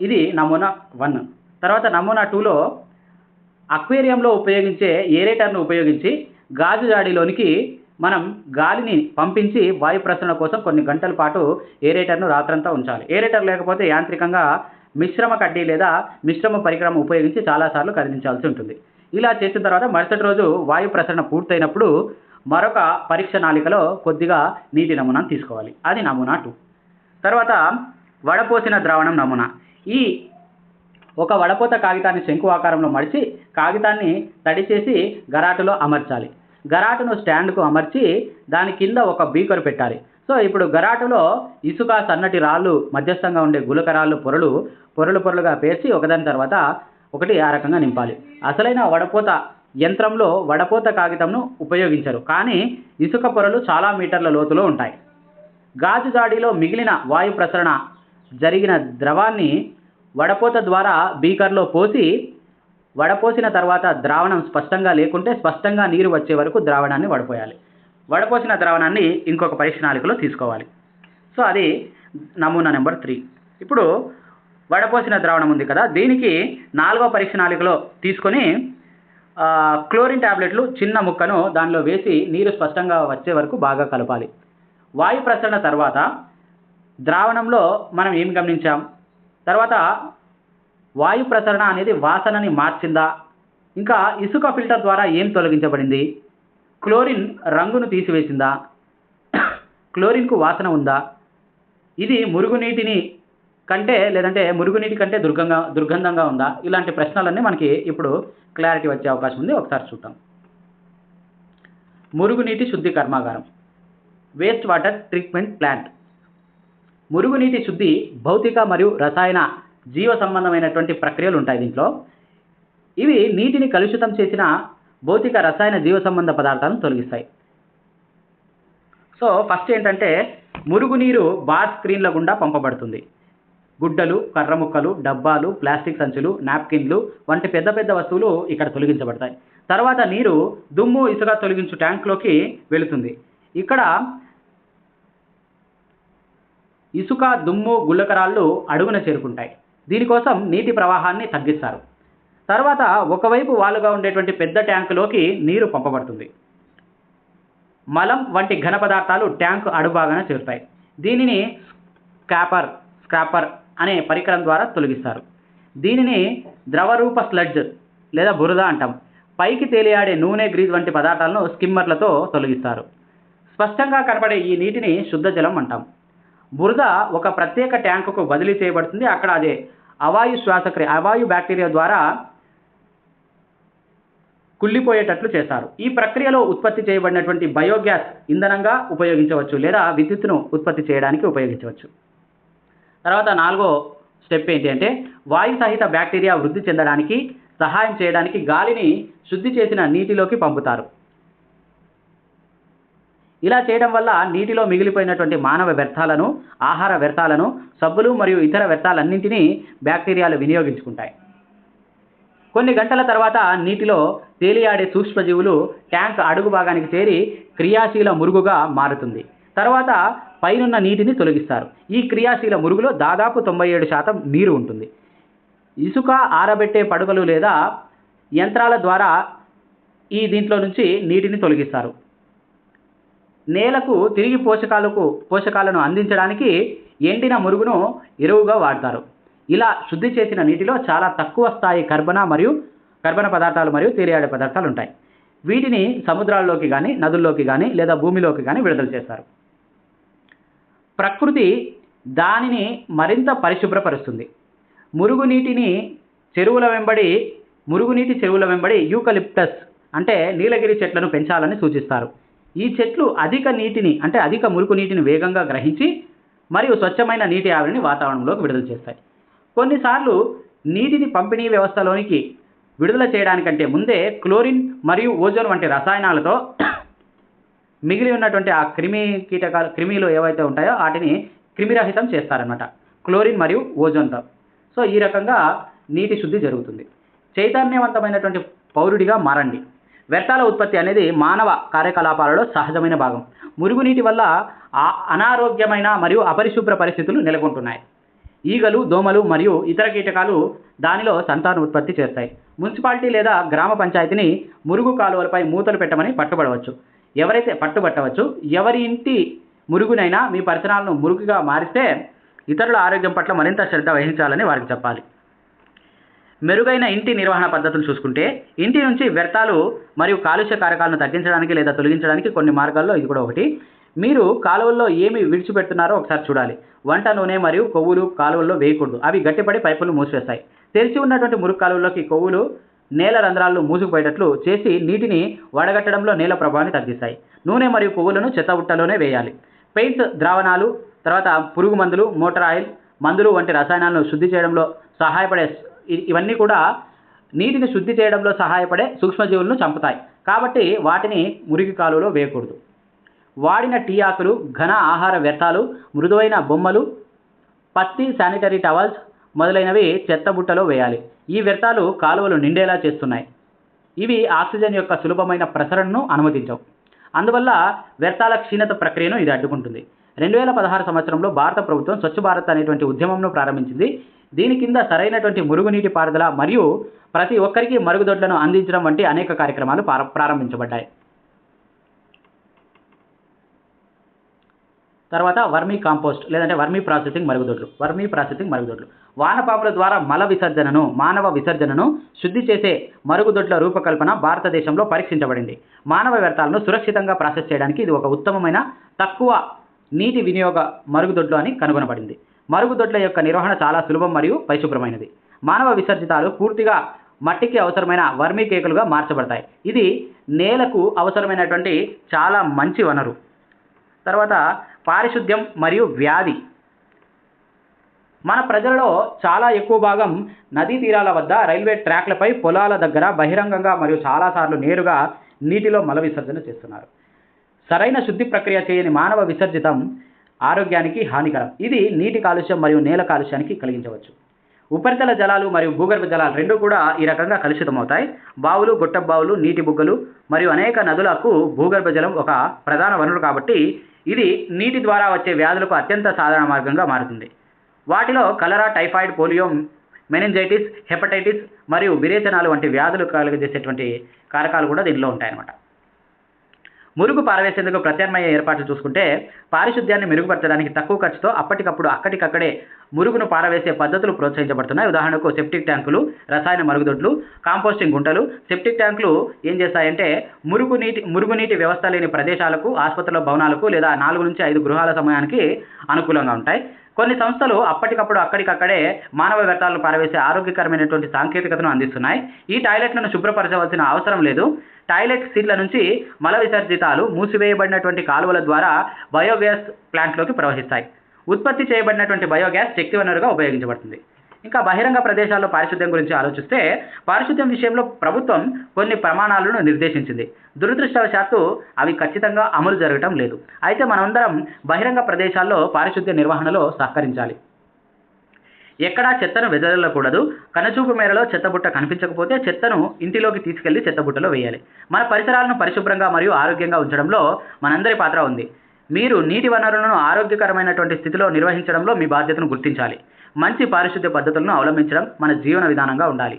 ఇది నమూనా 1. తర్వాత నమూనా 2లో అక్వేరియంలో ఉపయోగించే ఏరేటర్ను ఉపయోగించి గాజు జాడీలోనికి మనం గాలిని పంపించి వాయు ప్రసరణ కోసం కొన్ని గంటల పాటు ఏరేటర్ను రాత్రంతా ఉంచాలి. ఏరేటర్ లేకపోతే యాంత్రికంగా మిశ్రమ కడ్డీ లేదా మిశ్రమ పరికరం ఉపయోగించి చాలాసార్లు కదిలించాల్సి ఉంటుంది. ఇలా చేసిన తర్వాత మరుసటి రోజు వాయు ప్రసరణ పూర్తయినప్పుడు మరొక పరీక్ష నాళికలో కొద్దిగా నీటి నమూనాను తీసుకోవాలి. అది నమూనా 2. తర్వాత వడపోసిన ద్రావణం నమూనా. ఒక వడపోత కాగితాన్ని శంకు ఆకారంలో మడిచి కాగితాన్ని తడి చేసి గరాటులో అమర్చాలి. గరాటును స్టాండ్కు అమర్చి దాని కింద ఒక బీకరు పెట్టాలి. ఇప్పుడు గరాటులో ఇసుక, సన్నటి రాళ్ళు, మధ్యస్థంగా ఉండే గులకరాళ్ళు పొరలుగా పేర్చి ఒకదాని తర్వాత ఒకటి ఆ రకంగా నింపాలి. అసలైన వడపోత యంత్రంలో వడపోత కాగితంను ఉపయోగించరు, కానీ ఇసుక పొరలు చాలా మీటర్ల లోతులో ఉంటాయి. గాజు జాడీలో మిగిలిన వాయు ప్రసరణ జరిగిన ద్రవాన్ని వడపోత ద్వారా బీకర్లో పోసి, వడపోసిన తర్వాత ద్రావణం స్పష్టంగా లేకుంటే స్పష్టంగా నీరు వచ్చే వరకు ద్రావణాన్ని వడపోయాలి. వడపోసిన ద్రావణాన్ని ఇంకొక పరీక్ష నాళికలో తీసుకోవాలి. సో అది నమూనా నెంబర్ 3. ఇప్పుడు వడపోసిన ద్రావణం ఉంది కదా, దీనికి 4వ పరీక్ష నాళికలో తీసుకొని క్లోరిన్ టాబ్లెట్లు చిన్న ముక్కను దానిలో వేసి నీరు స్పష్టంగా వచ్చే వరకు బాగా కలపాలి. వాయు ప్రసరణ తర్వాత ద్రావణంలో మనం ఏం గమనించాం, తర్వాత వాయు ప్రసరణ అనేది వాసనని మార్చిందా, ఇంకా ఇసుక ఫిల్టర్ ద్వారా ఏం తొలగించబడింది, క్లోరిన్ రంగును తీసివేసిందా, క్లోరిన్కు వాసన ఉందా, ఇది మురుగునీటిని కంటే లేదంటే మురుగునీటి కంటే దుర్గంధంగా ఉందా, ఇలాంటి ప్రశ్నలన్నీ మనకి ఇప్పుడు క్లారిటీ వచ్చే అవకాశం ఉంది. ఒకసారి చూద్దాం. మురుగునీటి శుద్ధి కర్మాగారం, వేస్ట్ వాటర్ ట్రీట్మెంట్ ప్లాంట్. మురుగునీటి శుద్ధి భౌతిక మరియు రసాయన జీవ సంబంధమైనటువంటి ప్రక్రియలు ఉంటాయి దీంట్లో. ఇవి నీటిని కలుషితం చేసిన భౌతిక రసాయన జీవ సంబంధ పదార్థాలను తొలగిస్తాయి. సో ఫస్ట్ ఏంటంటే మురుగునీరు బార్ స్క్రీన్ల గుండా పంపబడుతుంది. గుడ్డలు, కర్ర ముక్కలు, డబ్బాలు, ప్లాస్టిక్ సంచులు, నాప్కిన్లు వంటి పెద్ద పెద్ద వస్తువులు ఇక్కడ తొలగించబడతాయి. తర్వాత నీరు దుమ్ము, ఇసుక తొలగించు ట్యాంక్లోకి వెళుతుంది. ఇక్కడ ఇసుక, దుమ్ము, గుల్లకరాళ్ళు అడుగున చేరుకుంటాయి. దీనికోసం నీటి ప్రవాహాన్ని తగ్గిస్తారు. తర్వాత ఒకవైపు వాలుగా ఉండేటువంటి పెద్ద ట్యాంకులోకి నీరు పంపబడుతుంది. మలం వంటి ఘన పదార్థాలు ట్యాంకు అడుగుభాగాన చేరుతాయి. దీనిని స్క్రాపర్ అనే పరికరం ద్వారా తొలగిస్తారు. దీనిని ద్రవరూప స్లడ్జ్ లేదా బురద అంటాం. పైకి తేలియాడే నూనె, గ్రీజ్ వంటి పదార్థాలను స్కిమ్మర్లతో తొలగిస్తారు. స్పష్టంగా కనపడే ఈ నీటిని శుద్ధ జలం అంటాం. బురద ఒక ప్రత్యేక ట్యాంకుకు బదిలీ చేయబడుతుంది. అక్కడ అదే అవాయు బ్యాక్టీరియా ద్వారా కుళ్ళిపోయేటట్లు చేస్తారు. ఈ ప్రక్రియలో ఉత్పత్తి చేయబడినటువంటి బయోగ్యాస్ ఇంధనంగా ఉపయోగించవచ్చు లేదా విద్యుత్తును ఉత్పత్తి చేయడానికి ఉపయోగించవచ్చు. తర్వాత 4వ స్టెప్ ఏంటి అంటే వాయు సహిత బ్యాక్టీరియా వృద్ధి చెందడానికి సహాయం చేయడానికి గాలిని శుద్ధి చేసిన నీటిలోకి పంపుతారు. ఇలా చేయడం వల్ల నీటిలో మిగిలిపోయినటువంటి మానవ వ్యర్థాలను, ఆహార వ్యర్థాలను, సబ్బులు మరియు ఇతర వ్యర్థాలన్నింటినీ బ్యాక్టీరియాలు వినియోగించుకుంటాయి. కొన్ని గంటల తర్వాత నీటిలో తేలియాడే సూక్ష్మజీవులు ట్యాంక్ అడుగు భాగానికి చేరి క్రియాశీల మురుగుగా మారుతుంది. తర్వాత పైనున్న నీటిని తొలగిస్తారు. ఈ క్రియాశీల మురుగులో దాదాపు 97% నీరు ఉంటుంది. ఇసుక ఆరబెట్టే పడగలు లేదా యంత్రాల ద్వారా దీంట్లో నుంచి నీటిని తొలగిస్తారు. నేలకు తిరిగి పోషకాలను అందించడానికి ఎండిన మురుగును ఎరువుగా వాడతారు. ఇలా శుద్ధి చేసిన నీటిలో చాలా తక్కువ స్థాయి కర్బన పదార్థాలు మరియు తేలియాడే పదార్థాలు ఉంటాయి. వీటిని సముద్రాల్లోకి కానీ, నదుల్లోకి కానీ లేదా భూమిలోకి కానీ విడుదల చేస్తారు. ప్రకృతి దానిని మరింత పరిశుభ్రపరుస్తుంది. మురుగునీటి చెరువుల వెంబడి యూకలిప్టస్ అంటే నీలగిరి చెట్లను పెంచాలని సూచిస్తారు. ఈ చెట్లు అధిక మురుగు నీటిని వేగంగా గ్రహించి మరియు స్వచ్ఛమైన నీటి ఆవిరిని వాతావరణంలోకి విడుదల చేస్తాయి. కొన్నిసార్లు నీటిని పంపిణీ వ్యవస్థలోనికి విడుదల చేయడానికంటే ముందే క్లోరిన్ మరియు ఓజోన్ వంటి రసాయనాలతో మిగిలి ఉన్నటువంటి ఆ క్రిమిలు ఏవైతే ఉంటాయో వాటిని క్రిమిరహితం చేస్తారనమాట, క్లోరిన్ మరియు ఓజోన్తో. సో ఈ రకంగా నీటి శుద్ధి జరుగుతుంది. చైతన్యవంతమైనటువంటి పౌరుడిగా మారండి. వ్యర్థాల ఉత్పత్తి అనేది మానవ కార్యకలాపాలలో సహజమైన భాగం. మురుగునీటి వల్ల అనారోగ్యమైన మరియు అపరిశుభ్ర పరిస్థితులు నెలకొంటున్నాయి. ఈగలు, దోమలు మరియు ఇతర కీటకాలు దానిలో సంతాన ఉత్పత్తి చేస్తాయి. మున్సిపాలిటీ లేదా గ్రామ పంచాయతీని మురుగు కాలువలపై మూతలు పెట్టమని పట్టుబట్టవచ్చు. ఎవరి ఇంటి మురుగునైనా మీ పరిసరాలను మురుగుగా మారిస్తే ఇతరుల ఆరోగ్యం పట్ల మరింత శ్రద్ధ వహించాలని వారికి చెప్పాలి. మెరుగైన ఇంటి నిర్వహణ పద్ధతులు చూసుకుంటే ఇంటి నుంచి వ్యర్థాలు మరియు కాలుష్య కారకాలను తగ్గించడానికి లేదా తొలగించడానికి కొన్ని మార్గాల్లో ఇది కూడా ఒకటి. మీరు కాలువల్లో ఏమి విడిచిపెడుతున్నారో ఒకసారి చూడాలి. వంట నూనె మరియు కొవ్వులు కాలువల్లో వేయకూడదు. అవి గట్టిపడి పైపులు మూసివేస్తాయి. తెరిచి ఉన్నటువంటి మురుగు కాలువల్లోకి కొవ్వులు నేల రంధ్రాల్లో మూసుకుపోయేటట్లు చేసి నీటిని వడగట్టడంలో నేల ప్రభావాన్ని తగ్గిస్తాయి. నూనె మరియు కొవ్వులను చెత్తబుట్టలోనే వేయాలి. పెయింట్స్, ద్రావణాలు, తర్వాత పురుగు మందులు, మోటార్ ఆయిల్, మందులు వంటి రసాయనాలను శుద్ధి చేయడంలో సహాయపడే ఇవన్నీ కూడా నీటిని శుద్ధి చేయడంలో సహాయపడే సూక్ష్మజీవులను చంపుతాయి. కాబట్టి వాటిని మురికి కాలువలో వేయకూడదు. వాడిన టీ ఆకులు, ఘన ఆహార వ్యర్థాలు, మృదువైన బొమ్మలు, పత్తి, శానిటరీ టవల్స్ మొదలైనవి చెత్తబుట్టలో వేయాలి. ఈ వ్యర్థాలు కాలువలు నిండేలా చేస్తున్నాయి. ఇవి ఆక్సిజన్ యొక్క సులభమైన ప్రసరణను అనుమతించవు. అందువల్ల వ్యర్థాల క్షీణత ప్రక్రియను ఇది అడ్డుకుంటుంది. 2016 సంవత్సరంలో భారత ప్రభుత్వం స్వచ్ఛ భారత్ అనేటువంటి ఉద్యమంను ప్రారంభించింది. దీని కింద సరైనటువంటి మురుగునీటి పారుదల మరియు ప్రతి ఒక్కరికి మరుగుదొడ్లను అందించడం వంటి అనేక కార్యక్రమాలు ప్రారంభించబడ్డాయి. తర్వాత వర్మీ కాంపోస్ట్ లేదంటే వర్మీ ప్రాసెసింగ్ మరుగుదొడ్లు. వానపాముల ద్వారా మానవ విసర్జనను శుద్ధి చేసే మరుగుదొడ్ల రూపకల్పన భారతదేశంలో పరీక్షించబడింది. మానవ వ్యర్థాలను సురక్షితంగా ప్రాసెస్ చేయడానికి ఇది ఒక ఉత్తమమైన తక్కువ నీటి వినియోగ మరుగుదొడ్లు అని కనుగొనబడింది. మరుగుదొడ్ల యొక్క నిర్వహణ చాలా సులభం మరియు పరిశుభ్రమైనది. మానవ విసర్జితాలు పూర్తిగా మట్టికి అవసరమైన వర్మీ కేకులుగా మార్చబడతాయి. ఇది నేలకు అవసరమైనటువంటి చాలా మంచి వనరు. తర్వాత పారిశుద్ధ్యం మరియు వ్యాధి. మన ప్రజలలో చాలా ఎక్కువ భాగం నదీ తీరాల వద్ద, రైల్వే ట్రాక్లపై, పొలాల దగ్గర బహిరంగంగా మరియు చాలాసార్లు నేరుగా నీటిలో మల విసర్జన చేస్తున్నారు. సరైన శుద్ధి ప్రక్రియ చేయని మానవ విసర్జితం ఆరోగ్యానికి హానికరం. ఇది నీటి కాలుష్యం మరియు నేల కాలుష్యానికి కలిగించవచ్చు. ఉపరితల జలాలు మరియు భూగర్భ జలాలు రెండూ కూడా ఈ రకంగా కలుషితమవుతాయి. బావులు, గొట్టపు బావులు, నీటి బుగ్గలు మరియు అనేక నదులకు భూగర్భ జలం ఒక ప్రధాన వనరు కాబట్టి ఇది నీటి ద్వారా వచ్చే వ్యాధులకు అత్యంత సాధారణ మార్గంగా మారుతుంది. వాటిలో కలరా, టైఫాయిడ్, పోలియో, మెనింజైటిస్, హెపటైటిస్ మరియు విరేచనాలు వంటి వ్యాధులు కలుగజేసేటువంటి కారకాలు కూడా దీనిలో ఉంటాయన్నమాట. మురుగు పారవేసేందుకు ప్రత్యామ్నాయ ఏర్పాట్లు చూసుకుంటే పారిశుద్ధ్యాన్ని మెరుగుపరచడానికి తక్కువ ఖర్చుతో అక్కడికక్కడే మురుగును పారవేసే పద్ధతులు ప్రోత్సహించబడుతున్నాయి. ఉదాహరణకు సెప్టిక్ ట్యాంకులు, రసాయన మరుగుదొడ్లు, కాంపోస్టింగ్ గుంటలు. సెప్టిక్ ట్యాంకులు ఏం చేస్తాయంటే మురుగునీటి వ్యవస్థ లేని ప్రదేశాలకు, ఆసుపత్రుల భవనాలకు లేదా 4 నుంచి 5 గృహాల సమయానికి అనుకూలంగా ఉంటాయి. కొన్ని సంస్థలు అక్కడికక్కడే మానవ వ్యర్థాలను పారవేసే ఆరోగ్యకరమైనటువంటి సాంకేతికతను అందిస్తున్నాయి. ఈ టాయిలెట్లను శుభ్రపరచవలసిన అవసరం లేదు. టాయిలెట్ సీట్ల నుంచి మల విసర్జితాలు మూసివేయబడినటువంటి కాలువల ద్వారా బయోగ్యాస్ ప్లాంట్లోకి ప్రవహిస్తాయి. ఉత్పత్తి చేయబడినటువంటి బయోగ్యాస్ శక్తి వనరుగా ఉపయోగించబడుతుంది. ఇంకా బహిరంగ ప్రదేశాల్లో పారిశుద్ధ్యం గురించి ఆలోచిస్తే పారిశుద్ధ్యం విషయంలో ప్రభుత్వం కొన్ని ప్రమాణాలను నిర్దేశించింది. దురదృష్టవశాత్తు అవి ఖచ్చితంగా అమలు జరగటం లేదు. అయితే మనమందరం బహిరంగ ప్రదేశాల్లో పారిశుద్ధ్య నిర్వహణలో సహకరించాలి. ఎక్కడా చెత్తను వెదజల్లకూడదు. కనుచూపు మేరలో చెత్తబుట్ట కనిపించకపోతే చెత్తను ఇంటిలోకి తీసుకెళ్లి చెత్తబుట్టలో వేయాలి. మన పరిసరాలను పరిశుభ్రంగా మరియు ఆరోగ్యంగా ఉంచడంలో మనందరి పాత్ర ఉంది. మీరు నీటి వనరులను ఆరోగ్యకరమైనటువంటి స్థితిలో నిర్వహించడంలో మీ బాధ్యతను గుర్తించాలి. మంచి పారిశుద్ధ్య పద్ధతులను అవలంబించడం మన జీవన విధానంగా ఉండాలి.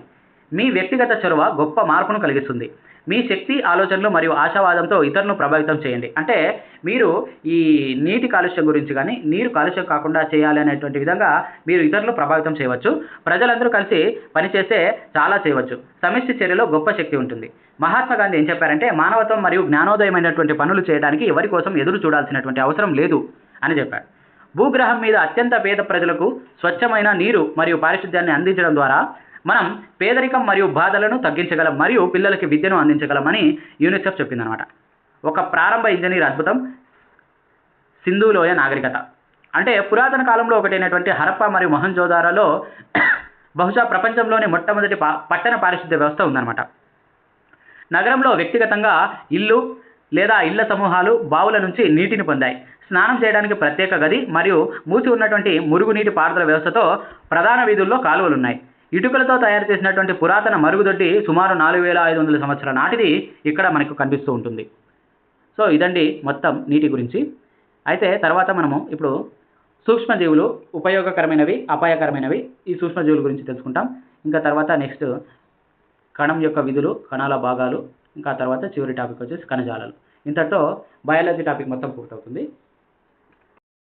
మీ వ్యక్తిగత చొరవ గొప్ప మార్పును కలిగిస్తుంది. మీ శక్తి, ఆలోచనలు మరియు ఆశావాదంతో ఇతరులను ప్రభావితం చేయండి. అంటే మీరు ఈ నీటి కాలుష్యం గురించి కానీ నీరు కాలుష్యం కాకుండా చేయాలి అనేటువంటి విధంగా మీరు ఇతరులను ప్రభావితం చేయవచ్చు. ప్రజలందరూ కలిసి పనిచేస్తే చాలా చేయవచ్చు. సమిష్టి చర్యలో గొప్ప శక్తి ఉంటుంది. మహాత్మా గాంధీ ఏం చెప్పారంటే మానవత్వం మరియు జ్ఞానోదయమైనటువంటి పనులు చేయడానికి ఎవరి కోసం ఎదురు చూడాల్సినటువంటి అవసరం లేదు అని చెప్పారు. భూగ్రహం మీద అత్యంత పేద ప్రజలకు స్వచ్ఛమైన నీరు మరియు పారిశుద్ధ్యాన్ని అందించడం ద్వారా మనం పేదరికం మరియు బాధలను తగ్గించగలం మరియు పిల్లలకి విద్యను అందించగలమని యూనిసెఫ్ చెప్పిందనమాట. ఒక ప్రారంభ ఇంజనీర్ అద్భుతం సింధు లోయ నాగరికత. అంటే పురాతన కాలంలో ఒకటైనటువంటి హరప్పా మరియు మొహంజోదారోలో బహుశా ప్రపంచంలోని మొట్టమొదటి పట్టణ పారిశుద్ధ్య వ్యవస్థ ఉందన్నమాట. నగరంలో వ్యక్తిగతంగా ఇల్లు లేదా ఇళ్ల సమూహాలు బావుల నుంచి నీటిని పొందాయి. స్నానం చేయడానికి ప్రత్యేక గది మరియు మూసి ఉన్నటువంటి మురుగునీటి పారుదల వ్యవస్థతో ప్రధాన వీధుల్లో కాలువలున్నాయి. ఇటుకలతో తయారు చేసినటువంటి పురాతన మరుగుదొడ్డి సుమారు 4500 సంవత్సరాల నాటిది ఇక్కడ మనకు కనిపిస్తూ ఉంటుంది. సో ఇదండి మొత్తం నీటి గురించి. అయితే తర్వాత మనము ఇప్పుడు సూక్ష్మజీవులు ఉపయోగకరమైనవి, అపాయకరమైనవి ఈ సూక్ష్మజీవుల గురించి తెలుసుకుంటాం. ఇంకా తర్వాత నెక్స్ట్ కణం యొక్క విధులు, కణాల భాగాలు, ఇంకా తర్వాత చివరి టాపిక్ వచ్చేసి కణజాలాలు. ఇంతటితో బయాలజీ టాపిక్ మొత్తం పూర్తవుతుంది.